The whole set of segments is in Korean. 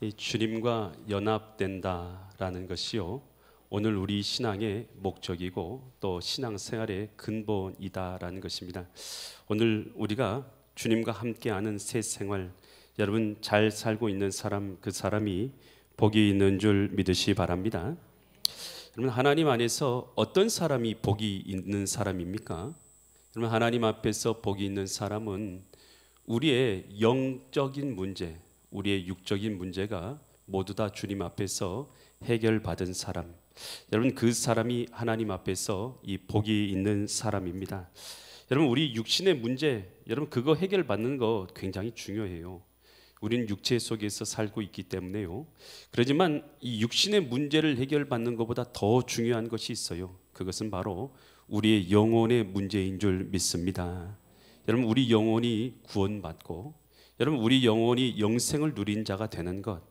이 주님과 연합된다라는 것이요, 오늘 우리 신앙의 목적이고 또 신앙생활의 근본이다라는 것입니다. 오늘 우리가 주님과 함께하는 새 생활, 여러분 잘 살고 있는 사람, 그 사람이 복이 있는 줄 믿으시 바랍니다. 여러분, 하나님 안에서 어떤 사람이 복이 있는 사람입니까? 여러분, 하나님 앞에서 복이 있는 사람은 우리의 영적인 문제, 우리의 육적인 문제가 모두 다 주님 앞에서 해결받은 사람, 여러분 그 사람이 하나님 앞에서 이 복이 있는 사람입니다. 여러분, 우리 육신의 문제, 여러분 그거 해결받는 거 굉장히 중요해요. 우리는 육체 속에서 살고 있기 때문에요. 그렇지만 이 육신의 문제를 해결받는 것보다 더 중요한 것이 있어요. 그것은 바로 우리의 영혼의 문제인 줄 믿습니다. 여러분, 우리 영혼이 구원받고 여러분 우리 영혼이 영생을 누린 자가 되는 것,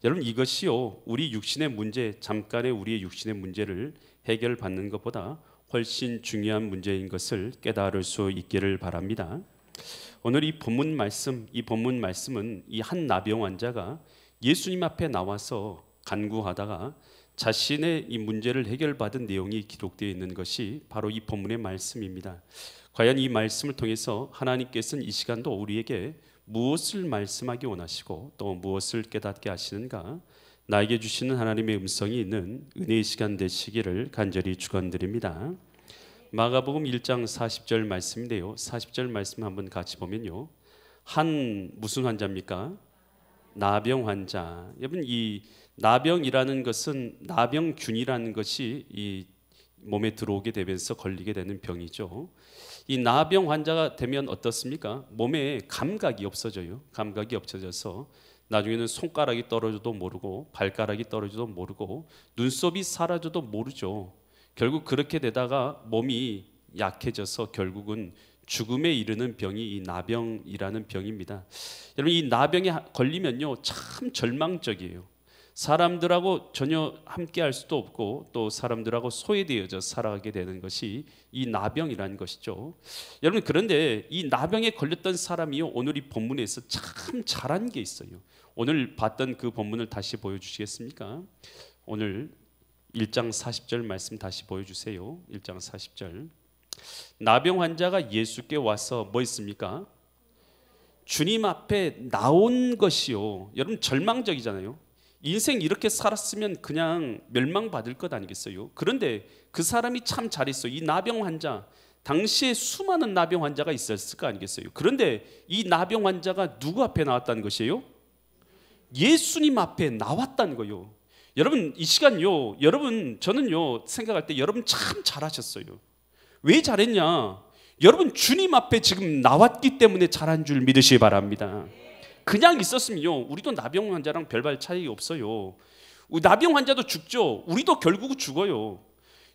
여러분 이것이요, 우리 육신의 문제, 잠깐의 우리의 육신의 문제를 해결받는 것보다 훨씬 중요한 문제인 것을 깨달을 수 있기를 바랍니다. 오늘 이 본문 말씀은 이 한 나병 환자가 예수님 앞에 나와서 간구하다가 자신의 이 문제를 해결받은 내용이 기록되어 있는 것이 바로 이 본문의 말씀입니다. 과연 이 말씀을 통해서 하나님께서는 이 시간도 우리에게 무엇을 말씀하기 원하시고 또 무엇을 깨닫게 하시는가, 나에게 주시는 하나님의 음성이 있는 은혜의 시간 되시기를 간절히 축원드립니다. 마가복음 1장 40절 말씀인데요, 40절 말씀 한번 같이 보면요, 한 무슨 환자입니까? 나병 환자. 여러분, 이 나병이라는 것은 나병균이라는 것이 이 몸에 들어오게 되면서 걸리게 되는 병이죠. 이 나병 환자가 되면 어떻습니까? 몸에 감각이 없어져요. 감각이 없어져서 나중에는 손가락이 떨어져도 모르고 발가락이 떨어져도 모르고 눈썹이 사라져도 모르죠. 결국 그렇게 되다가 몸이 약해져서 결국은 죽음에 이르는 병이 이 나병이라는 병입니다. 여러분, 이 나병에 걸리면요 참 절망적이에요. 사람들하고 전혀 함께 할 수도 없고 또 사람들하고 소외되어져 살아가게 되는 것이 이 나병이라는 것이죠. 여러분, 그런데 이 나병에 걸렸던 사람이요, 오늘 이 본문에서 참 잘한 게 있어요. 오늘 봤던 그 본문을 다시 보여주시겠습니까? 오늘 1장 40절 말씀 다시 보여주세요. 1장 40절. 나병 환자가 예수께 와서 뭐 했습니까? 주님 앞에 나온 것이요. 여러분, 절망적이잖아요. 인생 이렇게 살았으면 그냥 멸망받을 것 아니겠어요? 그런데 그 사람이 참 잘했어요. 이 나병 환자, 당시에 수많은 나병 환자가 있었을 거 아니겠어요? 그런데 이 나병 환자가 누구 앞에 나왔다는 것이에요? 예수님 앞에 나왔다는 거예요. 여러분, 이 시간요, 여러분 저는요 생각할 때 여러분 참 잘하셨어요. 왜 잘했냐? 여러분 주님 앞에 지금 나왔기 때문에 잘한 줄 믿으시기 바랍니다. 그냥 있었으면요 우리도 나병 환자랑 별반 차이 없어요. 나병 환자도 죽죠. 우리도 결국 죽어요.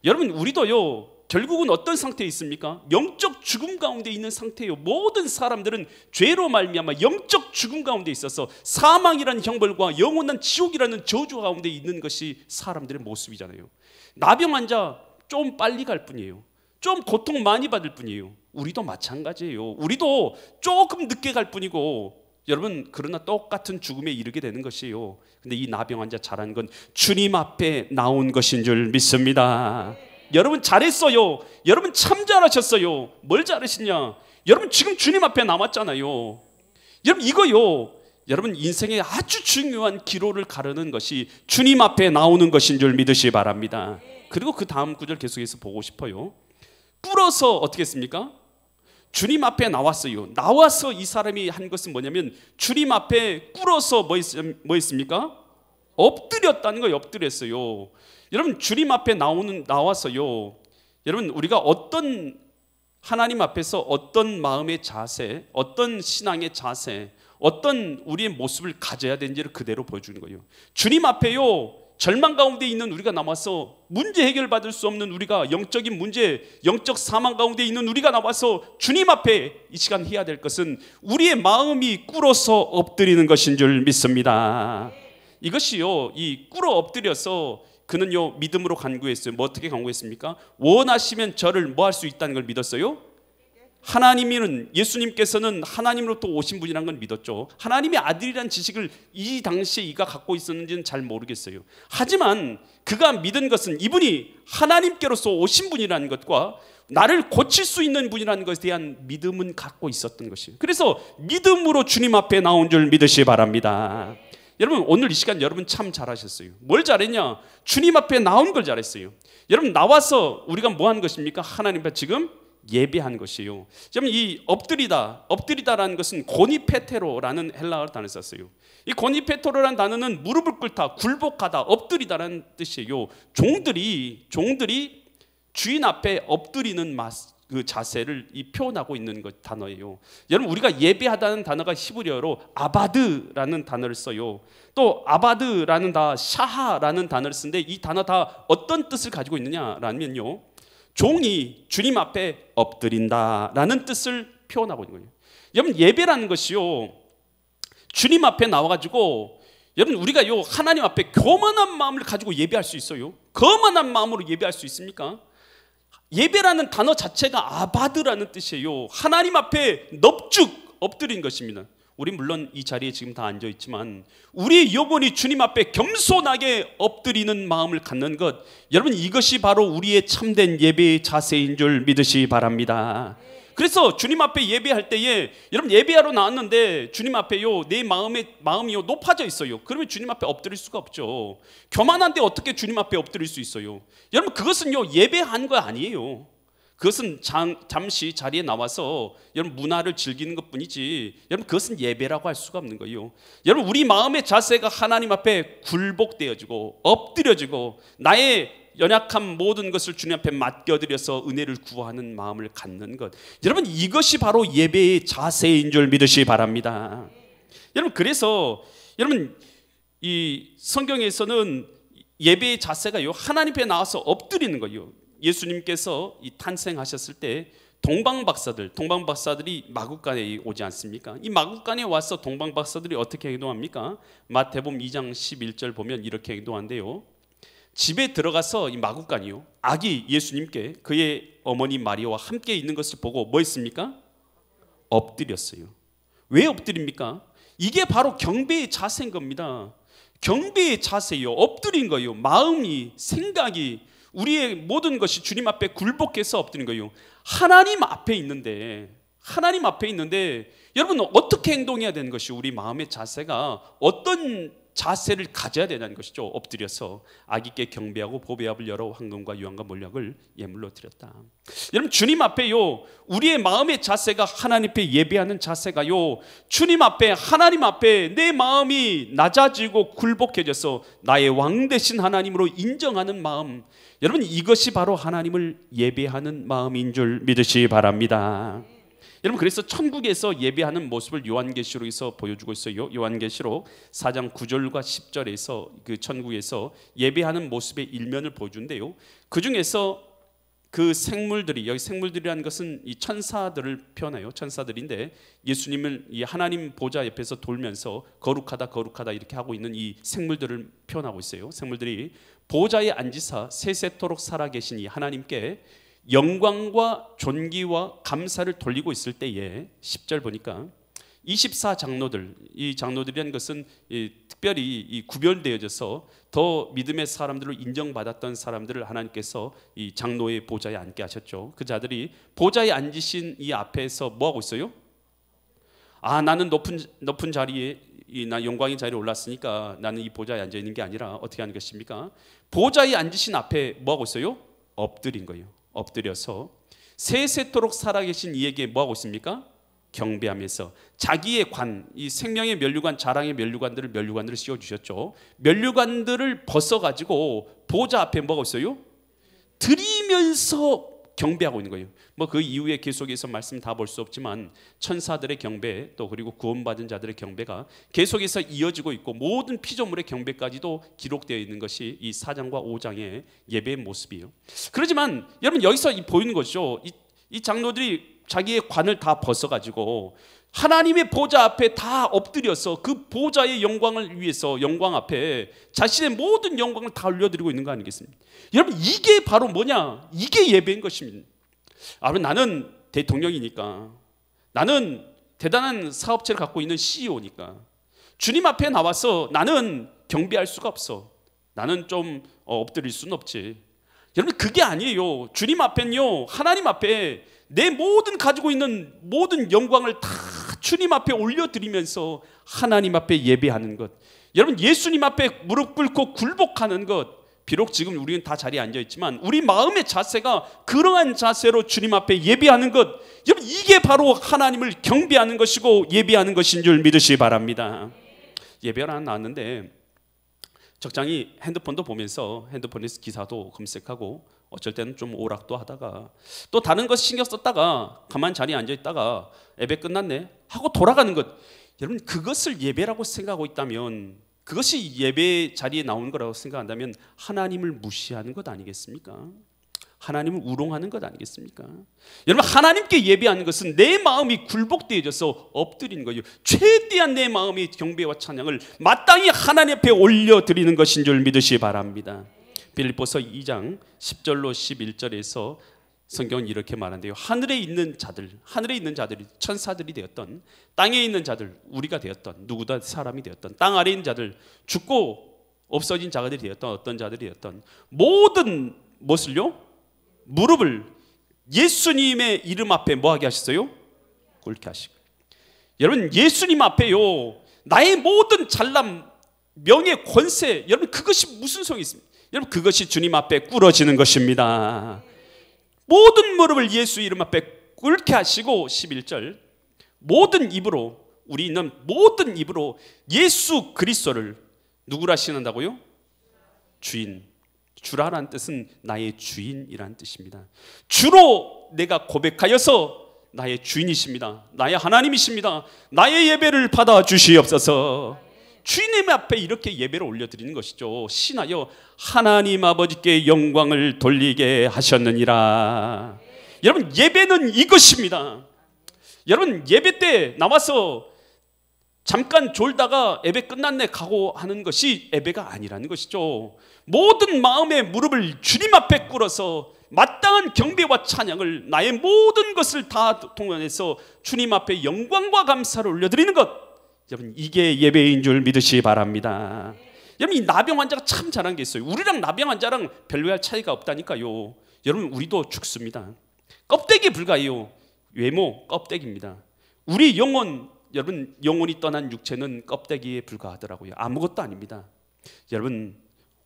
여러분, 우리도요 결국은 어떤 상태에 있습니까? 영적 죽음 가운데 있는 상태예요. 모든 사람들은 죄로 말미암아 영적 죽음 가운데 있어서 사망이라는 형벌과 영원한 지옥이라는 저주 가운데 있는 것이 사람들의 모습이잖아요. 나병 환자 좀 빨리 갈 뿐이에요. 좀 고통 많이 받을 뿐이에요. 우리도 마찬가지예요. 우리도 조금 늦게 갈 뿐이고, 여러분 그러나 똑같은 죽음에 이르게 되는 것이에요. 근데 이 나병 환자 잘한 건 주님 앞에 나온 것인 줄 믿습니다. 여러분 잘했어요. 여러분 참 잘하셨어요. 뭘 잘하시냐? 여러분 지금 주님 앞에 나왔잖아요. 여러분 이거요, 여러분 인생의 아주 중요한 기로를 가르는 것이 주님 앞에 나오는 것인 줄 믿으시기 바랍니다. 그리고 그 다음 구절 계속해서 보고 싶어요. 꿇어서 어떻게 했습니까? 주님 앞에 나왔어요. 나와서 이 사람이 한 것은 뭐냐면 주님 앞에 꿇어서 뭐 했습니까? 엎드렸다는 거예요. 엎드렸어요. 여러분, 주님 앞에 나와서요, 여러분 우리가 어떤 하나님 앞에서 어떤 마음의 자세, 어떤 신앙의 자세, 어떤 우리의 모습을 가져야 되는지를 그대로 보여주는 거예요. 주님 앞에요 절망 가운데 있는 우리가 나와서 문제 해결받을 수 없는 우리가, 영적인 문제, 영적 사망 가운데 있는 우리가 나와서 주님 앞에 이 시간 해야 될 것은 우리의 마음이 꿇어서 엎드리는 것인 줄 믿습니다. 이것이요, 이 꿇어 엎드려서 그는요 믿음으로 간구했어요. 뭐 어떻게 간구했습니까? 원하시면 저를 뭐 할 수 있다는 걸 믿었어요? 하나님은, 예수님께서는 하나님으로부터 오신 분이라는 건 믿었죠. 하나님의 아들이란 지식을 이 당시에 이가 갖고 있었는지는 잘 모르겠어요. 하지만 그가 믿은 것은 이분이 하나님께로서 오신 분이라는 것과 나를 고칠 수 있는 분이라는 것에 대한 믿음은 갖고 있었던 것이에요. 그래서 믿음으로 주님 앞에 나온 줄 믿으시기 바랍니다. 여러분, 오늘 이 시간 여러분 참 잘하셨어요. 뭘 잘했냐? 주님 앞에 나온 걸 잘했어요. 여러분, 나와서 우리가 뭐 한 것입니까? 하나님 앞에 지금 예배한 것이에요. 여러분, 이 엎드리다라는 것은 고니페테로라는 헬라어 단어를 썼어요. 이 고니페테로라는 단어는 무릎을 꿇다, 굴복하다, 엎드리다라는 뜻이에요. 종들이 주인 앞에 엎드리는 그 자세를 표현하고 있는 것 단어예요. 여러분, 우리가 예배하다는 단어가 히브리어로 아바드라는 단어를 써요. 또 아바드라는 샤하라는 단어를 쓰는데 이 단어 다 어떤 뜻을 가지고 있느냐라면요, 종이 주님 앞에 엎드린다라는 뜻을 표현하고 있는 거예요. 여러분, 예배라는 것이요, 주님 앞에 나와가지고 여러분, 우리가 하나님 앞에 교만한 마음을 가지고 예배할 수 있어요? 거만한 마음으로 예배할 수 있습니까? 예배라는 단어 자체가 아바드라는 뜻이에요. 하나님 앞에 넙죽 엎드린 것입니다. 우리 물론 이 자리에 지금 다 앉아 있지만 우리의 영혼이 주님 앞에 겸손하게 엎드리는 마음을 갖는 것, 여러분, 이것이 바로 우리의 참된 예배의 자세인 줄 믿으시기 바랍니다. 그래서 주님 앞에 예배할 때에, 여러분, 예배하러 나왔는데 주님 앞에요, 내 마음이요 높아져 있어요. 그러면 주님 앞에 엎드릴 수가 없죠. 교만한데 어떻게 주님 앞에 엎드릴 수 있어요? 여러분, 그것은요 예배한 거 아니에요. 그것은 잠시 자리에 나와서 여러분 문화를 즐기는 것뿐이지, 여러분, 그것은 예배라고 할 수가 없는 거예요. 여러분, 우리 마음의 자세가 하나님 앞에 굴복되어지고 엎드려지고 나의 연약한 모든 것을 주님 앞에 맡겨드려서 은혜를 구하는 마음을 갖는 것, 여러분, 이것이 바로 예배의 자세인 줄 믿으시기 바랍니다. 여러분, 그래서 여러분, 이 성경에서는 예배의 자세가요, 하나님 앞에 나와서 엎드리는 거예요. 예수님께서 탄생하셨을 때 동방박사들이 마구간에 오지 않습니까? 이 마구간에 와서 동방박사들이 어떻게 행동합니까? 마태복음 2장 11절 보면 이렇게 행동한대요. 집에 들어가서 이 마구간이요, 아기 예수님께 그의 어머니 마리아와 함께 있는 것을 보고 뭐 했습니까? 엎드렸어요. 왜 엎드립니까? 이게 바로 경배의 자세인 겁니다. 경배의 자세요, 엎드린 거예요. 마음이, 생각이, 우리의 모든 것이 주님 앞에 굴복해서 엎드린 거예요. 하나님 앞에 있는데 여러분, 어떻게 행동해야 되는 것이, 우리 마음의 자세가 어떤 자세를 가져야 되는 것이죠. 엎드려서 아기께 경배하고 보배압을 열어 황금과 유황과 몰약을 예물로 드렸다. 여러분, 주님 앞에요, 우리의 마음의 자세가 하나님 앞에 예배하는 자세가요, 주님 앞에, 하나님 앞에 내 마음이 낮아지고 굴복해져서 나의 왕 되신 하나님으로 인정하는 마음, 여러분, 이것이 바로 하나님을 예배하는 마음인 줄 믿으시기 바랍니다. 여러분, 그래서 천국에서 예배하는 모습을 요한계시록에서 보여주고 있어요. 요한계시록 4장 9절과 10절에서 그 천국에서 예배하는 모습의 일면을 보여준대요. 그 중에서 그 생물들이, 여기 생물들이라는 것은 이 천사들을 표현해요. 천사들인데 예수님을 이 하나님 보좌 옆에서 돌면서 거룩하다 거룩하다 이렇게 하고 있는 이 생물들을 표현하고 있어요. 생물들이 보좌에 앉으사 세세토록 살아계신 이 하나님께 영광과 존귀와 감사를 돌리고 있을 때에 10절 보니까 24장로들, 이 장로들이라는 것은 특별히 구별되어져서 더 믿음의 사람들로 인정받았던 사람들을 하나님께서 이 장로의 보좌에 앉게 하셨죠. 그 자들이 보좌에 앉으신 이 앞에서 뭐 하고 있어요? 나는 높은 자리에, 나 영광의 자리에 올랐으니까 나는 이 보좌에 앉아 있는 게 아니라 어떻게 하는 것입니까? 보좌에 앉으신 앞에 뭐 하고 있어요? 엎드린 거예요. 엎드려서 세세토록 살아계신 이에게 뭐 하고 있습니까? 경배하면서 자기의 관, 이 생명의 면류관, 자랑의 면류관들을 씌워 주셨죠. 면류관들을 벗어 가지고 보좌 앞에 뭐가 있어요? 드리면서 경배하고 있는 거예요. 뭐 그 이후에 계속해서 말씀 다 볼 수 없지만 천사들의 경배, 또 그리고 구원받은 자들의 경배가 계속해서 이어지고 있고, 모든 피조물의 경배까지도 기록되어 있는 것이 이 4장과 5장의 예배의 모습이에요. 그렇지만 여러분, 여기서 보이는 것이죠. 이 장로들이 자기의 관을 다 벗어가지고 하나님의 보좌 앞에 다 엎드려서 그 보좌의 영광을 위해서, 영광 앞에 자신의 모든 영광을 다 올려드리고 있는 거 아니겠습니까? 여러분, 이게 바로 뭐냐? 이게 예배인 것입니다. 나는 대통령이니까, 나는 대단한 사업체를 갖고 있는 CEO니까 주님 앞에 나와서 나는 경배할 수가 없어. 나는 좀 엎드릴 수는 없지. 여러분, 그게 아니에요. 주님 앞엔요, 하나님 앞에 내 모든 가지고 있는 모든 영광을 다 주님 앞에 올려드리면서 하나님 앞에 예배하는 것. 여러분, 예수님 앞에 무릎 꿇고 굴복하는 것. 비록 지금 우리는 다 자리에 앉아있지만 우리 마음의 자세가 그러한 자세로 주님 앞에 예배하는 것, 여러분, 이게 바로 하나님을 경배하는 것이고 예배하는 것인 줄 믿으시기 바랍니다. 예배를 하나 나왔는데 적당히 핸드폰도 보면서 핸드폰에서 기사도 검색하고 어쩔 때는 좀 오락도 하다가 또 다른 것 신경 썼다가 가만 자리에 앉아있다가 예배 끝났네 하고 돌아가는 것. 여러분, 그것을 예배라고 생각하고 있다면, 그것이 예배 자리에 나오는 거라고 생각한다면 하나님을 무시하는 것 아니겠습니까? 하나님을 우롱하는 것 아니겠습니까? 여러분, 하나님께 예배하는 것은 내 마음이 굴복되어져서 엎드리는 거예요. 최대한 내 마음의 경배와 찬양을 마땅히 하나님 앞에 올려드리는 것인 줄 믿으시기 바랍니다. 빌립보서 2장 10절로 11절에서 성경은 이렇게 말한대요. 하늘에 있는 자들이 천사들이 되었던, 땅에 있는 자들, 우리가 되었던, 누구다 사람이 되었던, 땅 아래에 있는 자들, 죽고 없어진 자들이 되었던, 어떤 자들이 되었던 모든 무엇을요? 무릎을 예수님의 이름 앞에 뭐하게 하셨어요? 꿇게 하시고. 여러분, 예수님 앞에요, 나의 모든 잘남, 명예, 권세, 여러분, 그것이 무슨 소용이 있습니까? 여러분, 그것이 주님 앞에 꿇어지는 것입니다. 모든 무릎을 예수 이름 앞에 꿇게 하시고, 11절, 모든 입으로, 우리 있는 모든 입으로 예수 그리스도를 누구라 신한다고요? 주인. 주라라는 뜻은 나의 주인이라는 뜻입니다. 주로 내가 고백하여서 나의 주인이십니다. 나의 하나님이십니다. 나의 예배를 받아 주시옵소서. 주님 앞에 이렇게 예배를 올려드리는 것이죠. 신하여 하나님 아버지께 영광을 돌리게 하셨느니라. 여러분, 예배는 이것입니다. 여러분, 예배 때 나와서 잠깐 졸다가 예배 끝났네 가고 하는 것이 예배가 아니라는 것이죠. 모든 마음의 무릎을 주님 앞에 꿇어서 마땅한 경배와 찬양을, 나의 모든 것을 다 동원해서 주님 앞에 영광과 감사를 올려드리는 것, 여러분, 이게 예배인 줄 믿으시기 바랍니다. 여러분, 이 나병 환자가 참 잘한 게 있어요. 우리랑 나병 환자랑 별로 차이가 없다니까요. 여러분, 우리도 죽습니다. 껍데기에 불과해요. 외모 껍데기입니다. 우리 영혼, 여러분, 영혼이 떠난 육체는 껍데기에 불과하더라고요. 아무것도 아닙니다. 여러분,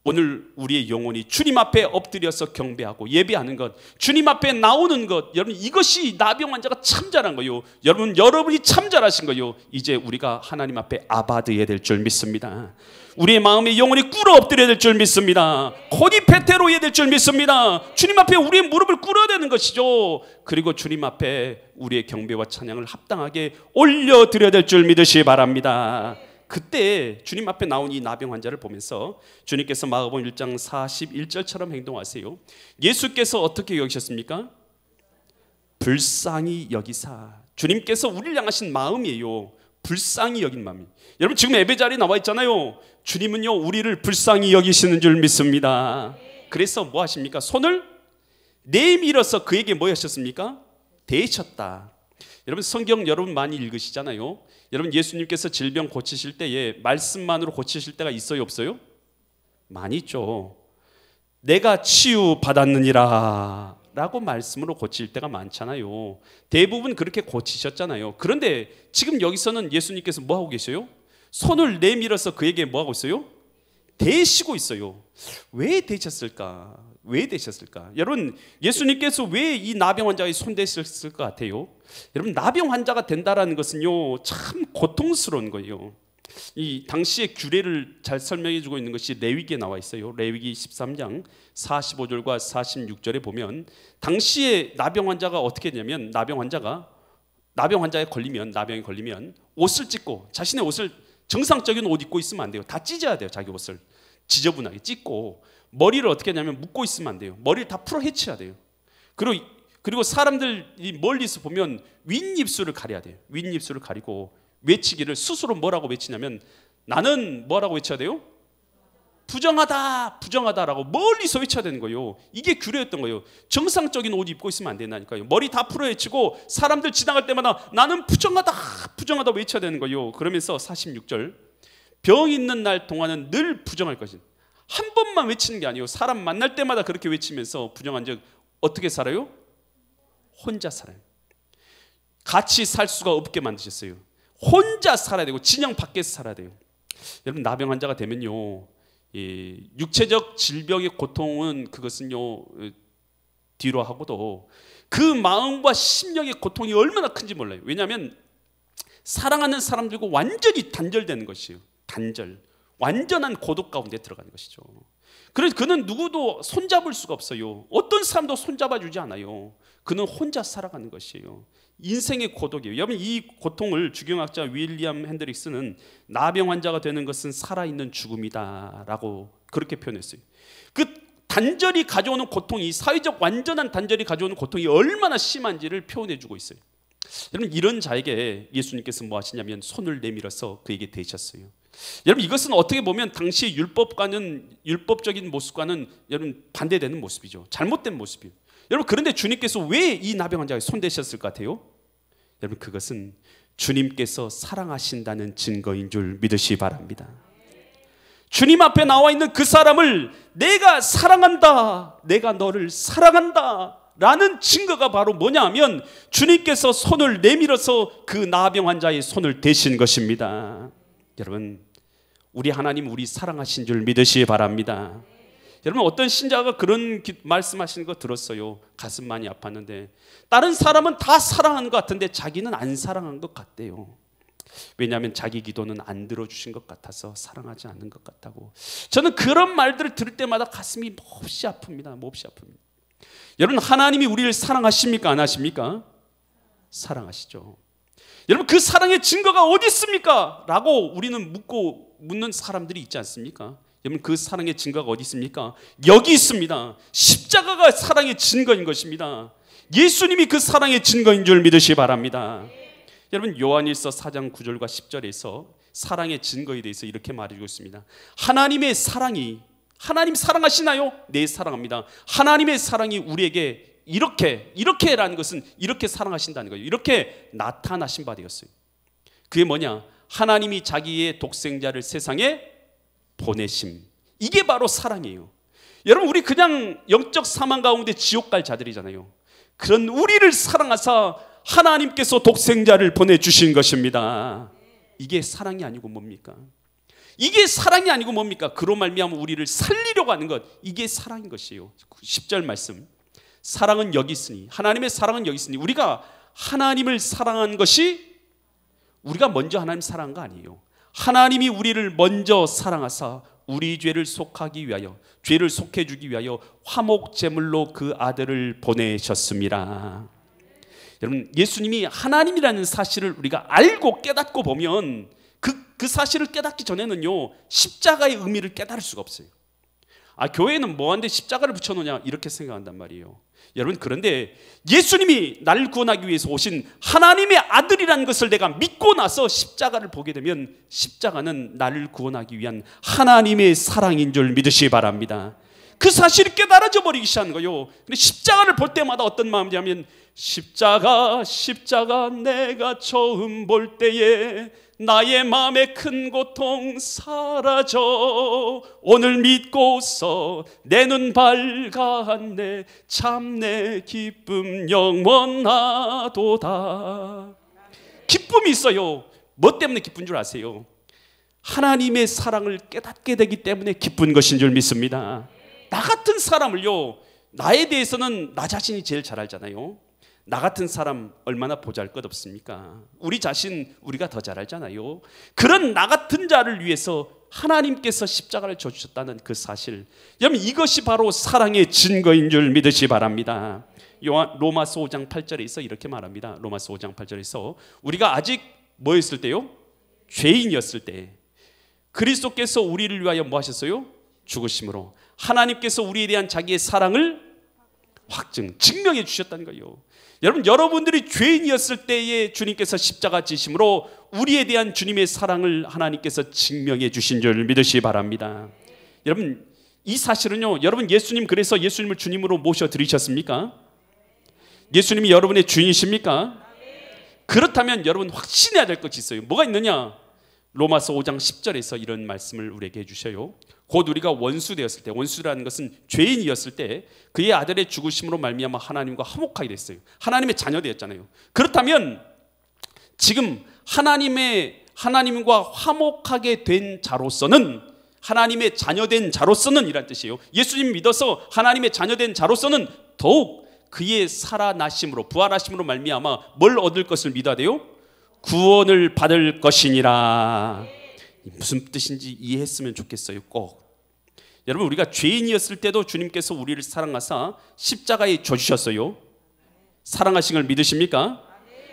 오늘 우리의 영혼이 주님 앞에 엎드려서 경배하고 예배하는 것, 주님 앞에 나오는 것, 여러분, 이것이 나병 환자가 참 잘한 거예요. 여러분이 참 잘하신 거예요. 이제 우리가 하나님 앞에 아바드해야 될 줄 믿습니다. 우리의 마음의 영혼이 꿇어 엎드려야 될 줄 믿습니다. 코니 페테로 해야 될 줄 믿습니다. 주님 앞에 우리의 무릎을 꿇어야 되는 것이죠. 그리고 주님 앞에 우리의 경배와 찬양을 합당하게 올려드려야 될 줄 믿으시기 바랍니다. 그때 주님 앞에 나온 이 나병 환자를 보면서 주님께서 마가복음 1장 41절처럼 행동하세요. 예수께서 어떻게 여기셨습니까? 불쌍히 여기사. 주님께서 우리를 향하신 마음이에요. 불쌍히 여긴 마음이. 여러분, 지금 예배 자리에 나와 있잖아요. 주님은요, 우리를 불쌍히 여기시는 줄 믿습니다. 그래서 뭐 하십니까? 손을 내밀어서 그에게 뭐 하셨습니까? 대셨다. 여러분, 성경 여러분 많이 읽으시잖아요. 여러분, 예수님께서 질병 고치실 때에 말씀만으로 고치실 때가 있어요, 없어요? 많이 있죠. 내가 치유 받았느니라 라고 말씀으로 고칠 때가 많잖아요. 대부분 그렇게 고치셨잖아요. 그런데 지금 여기서는 예수님께서 뭐 하고 계세요? 손을 내밀어서 그에게 뭐 하고 있어요? 대시고 있어요. 왜 대셨을까? 왜 되셨을까? 여러분, 예수님께서 왜 이 나병 환자의 손 대셨을 것 같아요? 여러분, 나병 환자가 된다라는 것은요, 참 고통스러운 거예요. 이 당시의 규례를 잘 설명해 주고 있는 것이 레위기에 나와 있어요. 레위기 13장 45절과 46절에 보면 당시에 나병 환자가 어떻게 되냐면, 나병에 걸리면 옷을 찢고, 자신의 옷을, 정상적인 옷 입고 있으면 안 돼요. 다 찢어야 돼요. 자기 옷을 지저분하게 찢고, 머리를 어떻게 하냐면 묶고 있으면 안 돼요. 머리를 다 풀어 헤쳐야 돼요. 그리고 사람들이 멀리서 보면 윗입술을 가려야 돼요. 윗입술을 가리고 외치기를, 스스로 뭐라고 외치냐면, 나는 뭐라고 외쳐야 돼요? 부정하다, 부정하다라고 멀리서 외쳐야 되는 거예요. 이게 규례였던 거예요. 정상적인 옷 입고 있으면 안 된다니까요. 머리 다 풀어 헤치고 사람들 지나갈 때마다 나는 부정하다, 부정하다 외쳐야 되는 거예요. 그러면서 46절, 병 있는 날 동안은 늘 부정할 것이다. 한 번만 외치는 게 아니에요. 사람 만날 때마다 그렇게 외치면서 부정한 적 어떻게 살아요? 혼자 살아요. 같이 살 수가 없게 만드셨어요. 혼자 살아야 되고 진영 밖에서 살아야 돼요. 여러분, 나병 환자가 되면요, 육체적 질병의 고통은 그것은요 뒤로 하고도 그 마음과 심령의 고통이 얼마나 큰지 몰라요. 왜냐하면 사랑하는 사람들과 완전히 단절되는 것이에요. 단절, 완전한 고독 가운데 들어가는 것이죠. 그래서 그는 누구도 손잡을 수가 없어요. 어떤 사람도 손잡아 주지 않아요. 그는 혼자 살아가는 것이에요. 인생의 고독이에요. 여러분, 이 고통을 주경학자 윌리엄 핸드릭스는 나병 환자가 되는 것은 살아있는 죽음이다라고 그렇게 표현했어요. 그 단절이 가져오는 고통이, 사회적 완전한 단절이 가져오는 고통이 얼마나 심한지를 표현해주고 있어요. 여러분, 이런 자에게 예수님께서 뭐 하시냐면 손을 내밀어서 그에게 대셨어요. 여러분, 이것은 어떻게 보면 당시 율법적인 모습과는 여러분 반대되는 모습이죠. 잘못된 모습이에요. 여러분, 그런데 주님께서 왜 이 나병 환자에게 손대셨을 것 같아요? 여러분, 그것은 주님께서 사랑하신다는 증거인 줄 믿으시기 바랍니다. 주님 앞에 나와 있는 그 사람을 내가 사랑한다, 내가 너를 사랑한다 라는 증거가 바로 뭐냐 하면 주님께서 손을 내밀어서 그 나병 환자의 손을 대신 것입니다. 여러분, 우리 하나님 우리 사랑하신 줄 믿으시기 바랍니다. 여러분, 어떤 신자가 그런 말씀하시는 거 들었어요. 가슴 많이 아팠는데 다른 사람은 다 사랑하는 것 같은데 자기는 안 사랑한 것 같대요. 왜냐하면 자기 기도는 안 들어주신 것 같아서 사랑하지 않는 것 같다고. 저는 그런 말들을 들을 때마다 가슴이 몹시 아픕니다. 몹시 아픕니다. 여러분, 하나님이 우리를 사랑하십니까? 안 하십니까? 사랑하시죠. 여러분, 그 사랑의 증거가 어디 있습니까? 라고 우리는 묻는 사람들이 있지 않습니까? 여러분, 그 사랑의 증거가 어디 있습니까? 여기 있습니다. 십자가가 사랑의 증거인 것입니다. 예수님이 그 사랑의 증거인 줄 믿으시기 바랍니다. 여러분, 요한일서 4장 9절과 10절에서 사랑의 증거에 대해서 이렇게 말해주고 있습니다. 하나님의 사랑이, 하나님 사랑하시나요? 네, 사랑합니다. 하나님의 사랑이 우리에게 이렇게라는 것은 이렇게 사랑하신다는 거예요. 이렇게 나타나신 바 되었어요. 그게 뭐냐? 하나님이 자기의 독생자를 세상에 보내심. 이게 바로 사랑이에요. 여러분, 우리 그냥 영적 사망 가운데 지옥 갈 자들이잖아요. 그런 우리를 사랑하사 하나님께서 독생자를 보내주신 것입니다. 이게 사랑이 아니고 뭡니까? 이게 사랑이 아니고 뭡니까? 그로 말미암아 우리를 살리려고 하는 것, 이게 사랑인 것이에요. 10절 말씀, 사랑은 여기 있으니, 하나님의 사랑은 여기 있으니, 우리가 하나님을 사랑한 것이 우리가 먼저 하나님 사랑한 거 아니에요. 하나님이 우리를 먼저 사랑하사 우리 죄를 속하기 위하여, 죄를 속해주기 위하여 화목 제물로 그 아들을 보내셨습니다. 여러분, 예수님이 하나님이라는 사실을 우리가 알고 깨닫고 보면 그 사실을 깨닫기 전에는요 십자가의 의미를 깨달을 수가 없어요. 교회는 뭐한데 십자가를 붙여놓냐 이렇게 생각한단 말이에요. 여러분, 그런데 예수님이 나를 구원하기 위해서 오신 하나님의 아들이라는 것을 내가 믿고 나서 십자가를 보게 되면 십자가는 나를 구원하기 위한 하나님의 사랑인 줄 믿으시기 바랍니다. 그 사실이 깨달아져 버리기 시작하는 거예요. 근데 십자가를 볼 때마다 어떤 마음이냐면, 십자가 내가 처음 볼 때에 나의 마음의 큰 고통 사라져 오늘 믿고서 내 눈 밝았네 참 내 기쁨 영원하도다. 기쁨이 있어요. 뭐 때문에 기쁜 줄 아세요? 하나님의 사랑을 깨닫게 되기 때문에 기쁜 것인 줄 믿습니다. 나 같은 사람을요, 나에 대해서는 나 자신이 제일 잘 알잖아요. 나 같은 사람 얼마나 보잘것없습니까? 우리 자신 우리가 더 잘 알잖아요. 그런 나 같은 자를 위해서 하나님께서 십자가를 져주셨다는 그 사실, 여러분, 이것이 바로 사랑의 증거인 줄 믿으시 바랍니다. 로마서 5장 8절에서 이렇게 말합니다. 로마서 5장 8절에서 우리가 아직 뭐였을 때요? 죄인이었을 때 그리스도께서 우리를 위하여 뭐 하셨어요? 죽으심으로 하나님께서 우리에 대한 자기의 사랑을 증명해 주셨다는 거예요. 여러분, 여러분들이 죄인이었을 때에 주님께서 십자가 지심으로 우리에 대한 주님의 사랑을 하나님께서 증명해 주신 줄 믿으시기 바랍니다. 여러분 이 사실은요, 여러분 예수님 그래서 예수님을 주님으로 모셔드리셨습니까? 예수님이 여러분의 주인이십니까? 그렇다면 여러분 확신해야 될 것이 있어요. 뭐가 있느냐? 로마서 5장 10절에서 이런 말씀을 우리에게 해주셔요. 곧 우리가 원수 되었을 때, 원수라는 것은 죄인이었을 때 그의 아들의 죽으심으로 말미암아 하나님과 화목하게 됐어요. 하나님의 자녀 되었잖아요. 그렇다면 지금 하나님과 화목하게 된 자로서는, 하나님의 자녀된 자로서는 이란 뜻이에요. 예수님 믿어서 하나님의 자녀된 자로서는 더욱 그의 살아나심으로, 부활하심으로 말미암아 뭘 얻을 것을 믿어야 돼요? 구원을 받을 것이니라. 무슨 뜻인지 이해했으면 좋겠어요. 꼭. 여러분 우리가 죄인이었을 때도 주님께서 우리를 사랑하사 십자가에 져주셨어요. 사랑하신 걸 믿으십니까?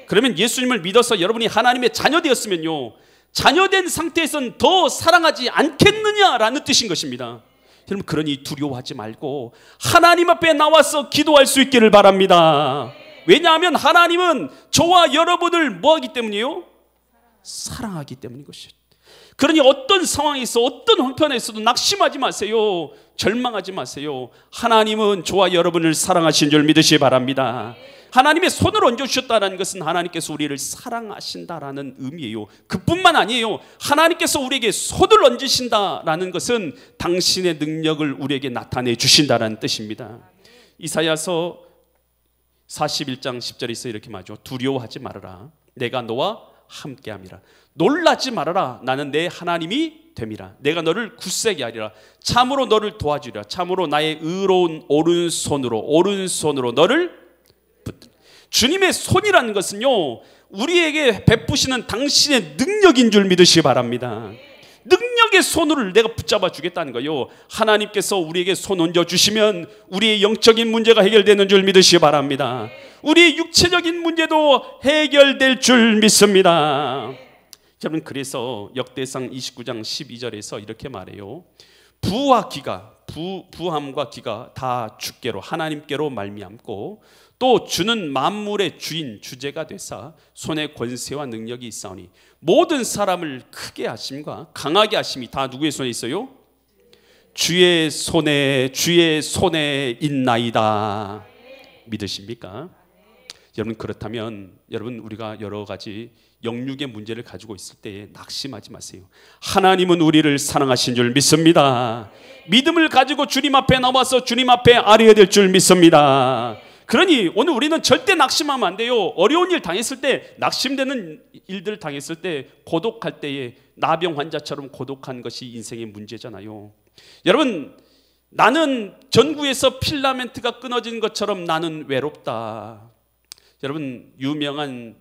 그러면 예수님을 믿어서 여러분이 하나님의 자녀 되었으면요, 자녀된 상태에서는 더 사랑하지 않겠느냐라는 뜻인 것입니다. 여러분 그러니 두려워하지 말고 하나님 앞에 나와서 기도할 수 있기를 바랍니다. 왜냐하면 하나님은 저와 여러분을 뭐하기 때문이에요? 사랑하기 때문인 것이죠. 그러니 어떤 상황에서 어떤 형편에서도 낙심하지 마세요. 절망하지 마세요. 하나님은 저와 여러분을 사랑하신 줄 믿으시기 바랍니다. 하나님의 손을 얹어주셨다는 것은 하나님께서 우리를 사랑하신다라는 의미예요. 그뿐만 아니에요. 하나님께서 우리에게 손을 얹으신다라는 것은 당신의 능력을 우리에게 나타내 주신다라는 뜻입니다. 이사야서 41장 10절에서 이렇게 말하죠. 두려워하지 말아라. 내가 너와 함께함이라. 놀라지 말아라. 나는 내 하나님이 됨이라. 내가 너를 굳세게 하리라. 참으로 너를 도와주리라. 참으로 나의 의로운 오른손으로 너를 붙들라. 주님의 손이라는 것은요, 우리에게 베푸시는 당신의 능력인 줄 믿으시기 바랍니다. 능력의 손을 내가 붙잡아 주겠다는 거예요. 하나님께서 우리에게 손 얹어 주시면 우리의 영적인 문제가 해결되는 줄 믿으시기 바랍니다. 우리의 육체적인 문제도 해결될 줄 믿습니다. 여러분 그래서 역대상 29장 12절에서 이렇게 말해요. 부와 기가, 부함과 기가 다 주께로, 하나님께로 말미암고 또 주는 만물의 주인, 주제가 되사 손에 권세와 능력이 있사오니 모든 사람을 크게 하심과 강하게 하심이 다 누구의 손에 있어요? 주의 손에 있나이다. 믿으십니까? 여러분 그렇다면 여러분 우리가 여러 가지 영육의 문제를 가지고 있을 때 낙심하지 마세요. 하나님은 우리를 사랑하신 줄 믿습니다. 믿음을 가지고 주님 앞에 나와서 주님 앞에 아뢰어야 될 줄 믿습니다. 그러니 오늘 우리는 절대 낙심하면 안 돼요. 어려운 일 당했을 때, 낙심되는 일들 당했을 때, 고독할 때에 나병 환자처럼 고독한 것이 인생의 문제잖아요. 여러분 나는 전구에서 필라멘트가 끊어진 것처럼 나는 외롭다. 여러분 유명한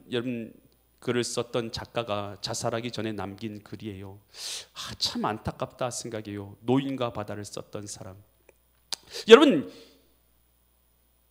글을 썼던 작가가 자살하기 전에 남긴 글이에요. 참 안타깝다 생각해요. 노인과 바다를 썼던 사람. 여러분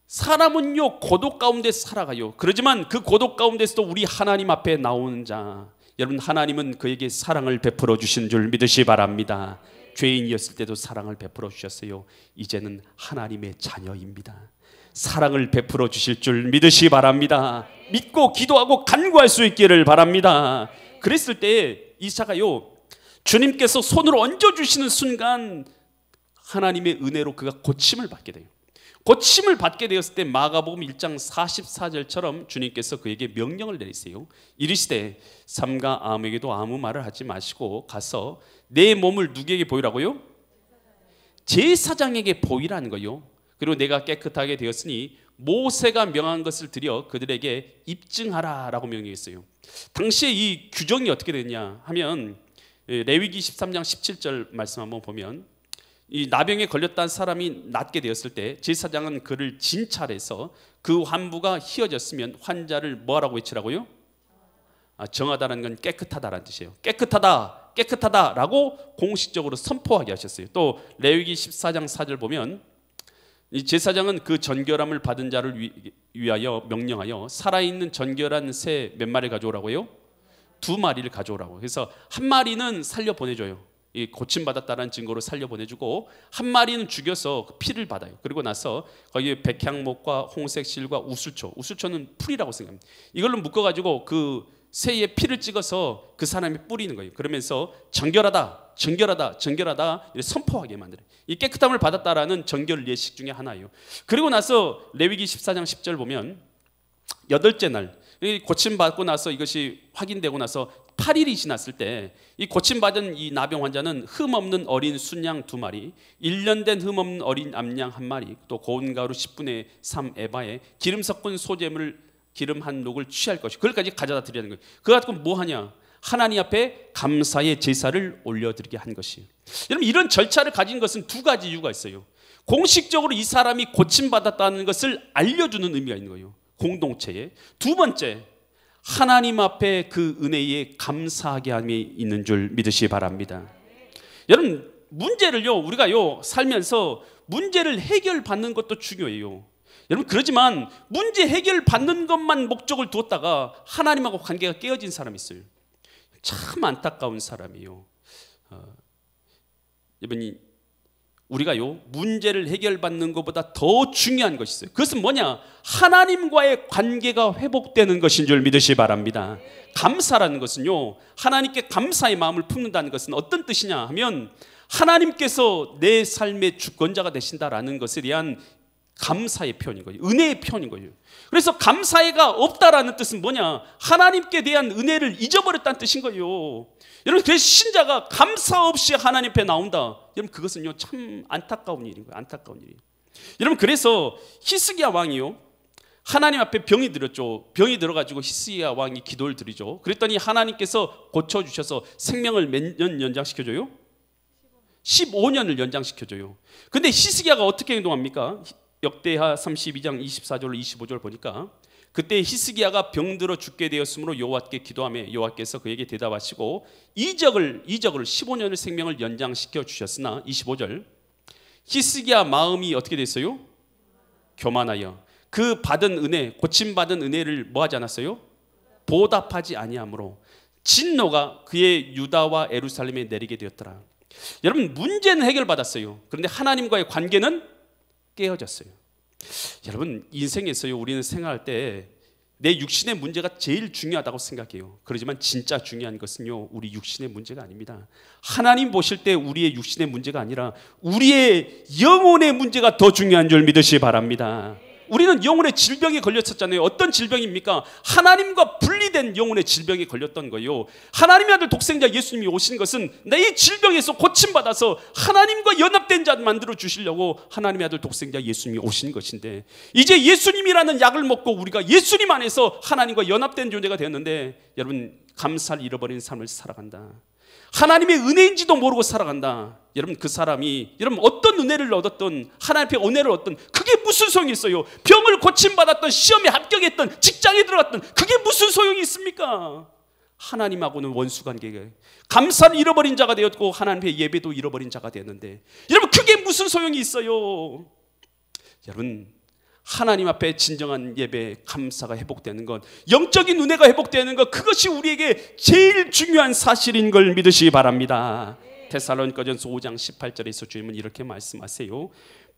사람은요 고독 가운데 살아가요. 그렇지만 그 고독 가운데서도 우리 하나님 앞에 나오는 자, 여러분 하나님은 그에게 사랑을 베풀어 주신 줄 믿으시기 바랍니다. 죄인이었을 때도 사랑을 베풀어 주셨어요. 이제는 하나님의 자녀입니다. 사랑을 베풀어 주실 줄 믿으시기 바랍니다. 믿고 기도하고 간구할 수 있기를 바랍니다. 그랬을 때 이사가요, 주님께서 손으로 얹어주시는 순간 하나님의 은혜로 그가 고침을 받게 돼요. 고침을 받게 되었을 때 마가복음 1장 44절처럼 주님께서 그에게 명령을 내리세요. 이르시되 삼가 아무에게도 아무 말을 하지 마시고 가서 내 몸을 누구에게 보이라고요? 제사장에게 보이라는 거요. 그리고 내가 깨끗하게 되었으니 모세가 명한 것을 드려 그들에게 입증하라라고 명령했어요. 당시에 이 규정이 어떻게 됐냐 하면 레위기 13장 17절 말씀 한번 보면, 이 나병에 걸렸다는 사람이 낫게 되었을 때 제사장은 그를 진찰해서 그 환부가 희어졌으면 환자를 뭐라고 외치라고요? 정하다는 건 깨끗하다라는 뜻이에요. 깨끗하다라고 공식적으로 선포하게 하셨어요. 또 레위기 14장 4절 보면 이 제사장은 그 전결함을 받은 자를 위하여 명령하여 살아있는 전결한 새 몇 마리 가져오라고요? 2마리를 가져오라고. 그래서 한 마리는 살려 보내줘요. 이 고침받았다는 증거로 살려 보내주고 한 마리는 죽여서 그 피를 받아요. 그리고 나서 거기에 백향목과 홍색 실과 우슬초는 풀이라고 생각합니다. 이걸로 묶어가지고 그 새의 피를 찍어서 그 사람에 뿌리는 거예요. 그러면서 정결하다, 정결하다, 정결하다 이렇게 선포하게 만들어요. 이 깨끗함을 받았다라는 정결 예식 중에 하나예요. 그리고 나서 레위기 14장 10절 보면 8째 날 고침받고 나서 이것이 확인되고 나서 8일이 지났을 때 이 고침받은 이 나병 환자는 흠없는 어린 순양 2마리, 1년 된 흠없는 어린 암양 1마리, 또 고운 가루 10분의 3 에바에 기름 섞은 소재물 기름 한 녹을 취할 것이, 그걸까지 가져다 드리는 거예요. 그거 가지고 뭐 하냐? 하나님 앞에 감사의 제사를 올려드리게 한 것이에요. 여러분, 이런 절차를 가진 것은 두 가지 이유가 있어요. 공식적으로 이 사람이 고침받았다는 것을 알려주는 의미가 있는 거예요, 공동체에. 두 번째, 하나님 앞에 그 은혜에 감사하게 함이 있는 줄 믿으시기 바랍니다. 여러분, 문제를요, 우리가요 살면서 문제를 해결받는 것도 중요해요. 여러분, 그렇지만 문제 해결받는 것만 목적을 두었다가 하나님하고 관계가 깨어진 사람이 있어요. 참 안타까운 사람이에요. 여러분이 우리가요 문제를 해결받는 것보다 더 중요한 것이 있어요. 그것은 뭐냐? 하나님과의 관계가 회복되는 것인 줄 믿으시기 바랍니다. 감사라는 것은요, 하나님께 감사의 마음을 품는다는 것은 어떤 뜻이냐 하면 하나님께서 내 삶의 주권자가 되신다라는 것에 대한 감사의 표현인 거예요. 은혜의 표현인 거예요. 그래서 감사가 없다라는 뜻은 뭐냐? 하나님께 대한 은혜를 잊어버렸다는 뜻인 거예요. 여러분, 그래서 신자가 감사 없이 하나님 앞에 나온다. 여러분, 그것은요 참 안타까운 일인 거예요. 안타까운 일이에요. 여러분, 그래서 히스기야 왕이요 하나님 앞에 병이 들었죠. 병이 들어가지고 히스기야 왕이 기도를 드리죠. 그랬더니 하나님께서 고쳐주셔서 생명을 몇 년 연장시켜줘요? 15년을 연장시켜줘요. 근데 히스기야가 어떻게 행동합니까? 역대하 32장 24절 25절 보니까 그때 히스기야가 병들어 죽게 되었으므로 여호와께 기도하며 여호와께서 그에게 대답하시고 이적을 15년의 생명을 연장시켜 주셨으나 25절 히스기야 마음이 어떻게 됐어요? 교만하여 그 받은 은혜, 고침받은 은혜를 뭐 하지 않았어요? 보답하지 아니하므로 진노가 그의 유다와 예루살렘에 내리게 되었더라. 여러분, 문제는 해결받았어요. 그런데 하나님과의 관계는 깨어졌어요. 여러분, 인생에서요 우리는 생활할 때 내 육신의 문제가 제일 중요하다고 생각해요. 그렇지만 진짜 중요한 것은요 우리 육신의 문제가 아닙니다. 하나님 보실 때 우리의 육신의 문제가 아니라 우리의 영혼의 문제가 더 중요한 줄 믿으시기 바랍니다. 우리는 영혼의 질병에 걸렸었잖아요. 어떤 질병입니까? 하나님과 분리된 영혼의 질병에 걸렸던 거예요. 하나님의 아들 독생자 예수님이 오신 것은 내 질병에서 고침받아서 하나님과 연합된 자 만들어 주시려고 하나님의 아들 독생자 예수님이 오신 것인데, 이제 예수님이라는 약을 먹고 우리가 예수님 안에서 하나님과 연합된 존재가 되었는데, 여러분, 감사를 잃어버린 삶을 살아간다. 하나님의 은혜인지도 모르고 살아간다. 여러분, 그 사람이 여러분 어떤 은혜를 얻었던, 하나님 앞에 은혜를 얻던, 그게 무슨 소용이 있어요? 병을 고침받았던, 시험에 합격했던, 직장에 들어갔던, 그게 무슨 소용이 있습니까? 하나님하고는 원수관계가, 감사를 잃어버린 자가 되었고 하나님 앞에 예배도 잃어버린 자가 되었는데, 여러분 그게 무슨 소용이 있어요? 여러분, 하나님 앞에 진정한 예배, 감사가 회복되는 것, 영적인 은혜가 회복되는 것, 그것이 우리에게 제일 중요한 사실인 걸 믿으시기 바랍니다. 데살로니가전서 5장 18절에서 주님은 이렇게 말씀하세요.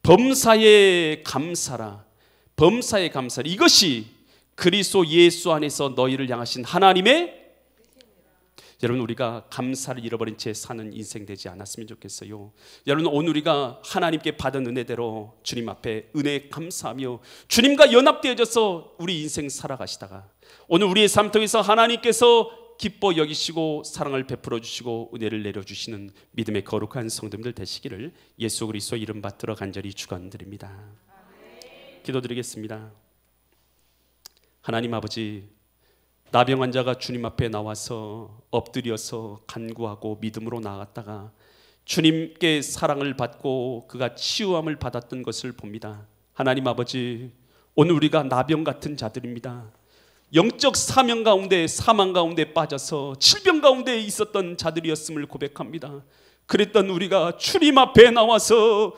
범사에 감사라. 범사에 감사라. 이것이 그리스도 예수 안에서 너희를 향하신 하나님의, 여러분, 우리가 감사를 잃어버린 채 사는 인생 되지 않았으면 좋겠어요. 여러분, 오늘 우리가 하나님께 받은 은혜대로 주님 앞에 은혜에 감사하며 주님과 연합되어져서 우리 인생 살아가시다가 오늘 우리의 삶 통해서 하나님께서 기뻐 여기시고 사랑을 베풀어 주시고 은혜를 내려주시는 믿음의 거룩한 성도님들 되시기를 예수 그리스도 이름 받들어 간절히 축원드립니다. 기도드리겠습니다. 하나님 아버지, 나병 환자가 주님 앞에 나와서 엎드려서 간구하고 믿음으로 나아갔다가 주님께 사랑을 받고 그가 치유함을 받았던 것을 봅니다. 하나님 아버지, 오늘 우리가 나병 같은 자들입니다. 영적 사명 가운데, 사망 가운데 빠져서 질병 가운데 있었던 자들이었음을 고백합니다. 그랬던 우리가 주님 앞에 나와서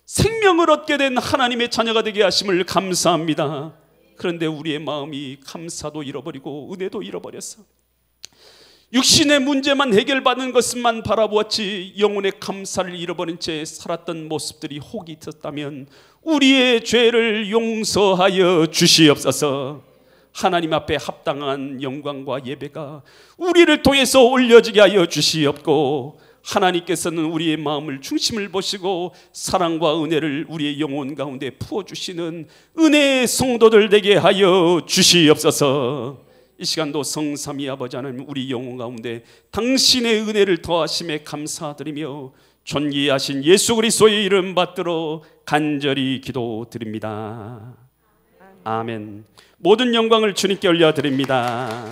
생명을 얻게 된 하나님의 자녀가 되게 하심을 감사합니다. 그런데 우리의 마음이 감사도 잃어버리고 은혜도 잃어버렸어. 육신의 문제만 해결받는 것만 바라보았지 영혼의 감사를 잃어버린 채 살았던 모습들이 혹이 있었다면 우리의 죄를 용서하여 주시옵소서. 하나님 앞에 합당한 영광과 예배가 우리를 통해서 올려지게 하여 주시옵고, 하나님께서는 우리의 마음을 중심을 보시고 사랑과 은혜를 우리의 영혼 가운데 부어주시는 은혜의 성도들 되게 하여 주시옵소서. 이 시간도 성삼위 아버지 하나님, 우리 영혼 가운데 당신의 은혜를 더하심에 감사드리며 존귀하신 예수 그리스도의 이름 받들어 간절히 기도드립니다. 아멘. 모든 영광을 주님께 올려드립니다.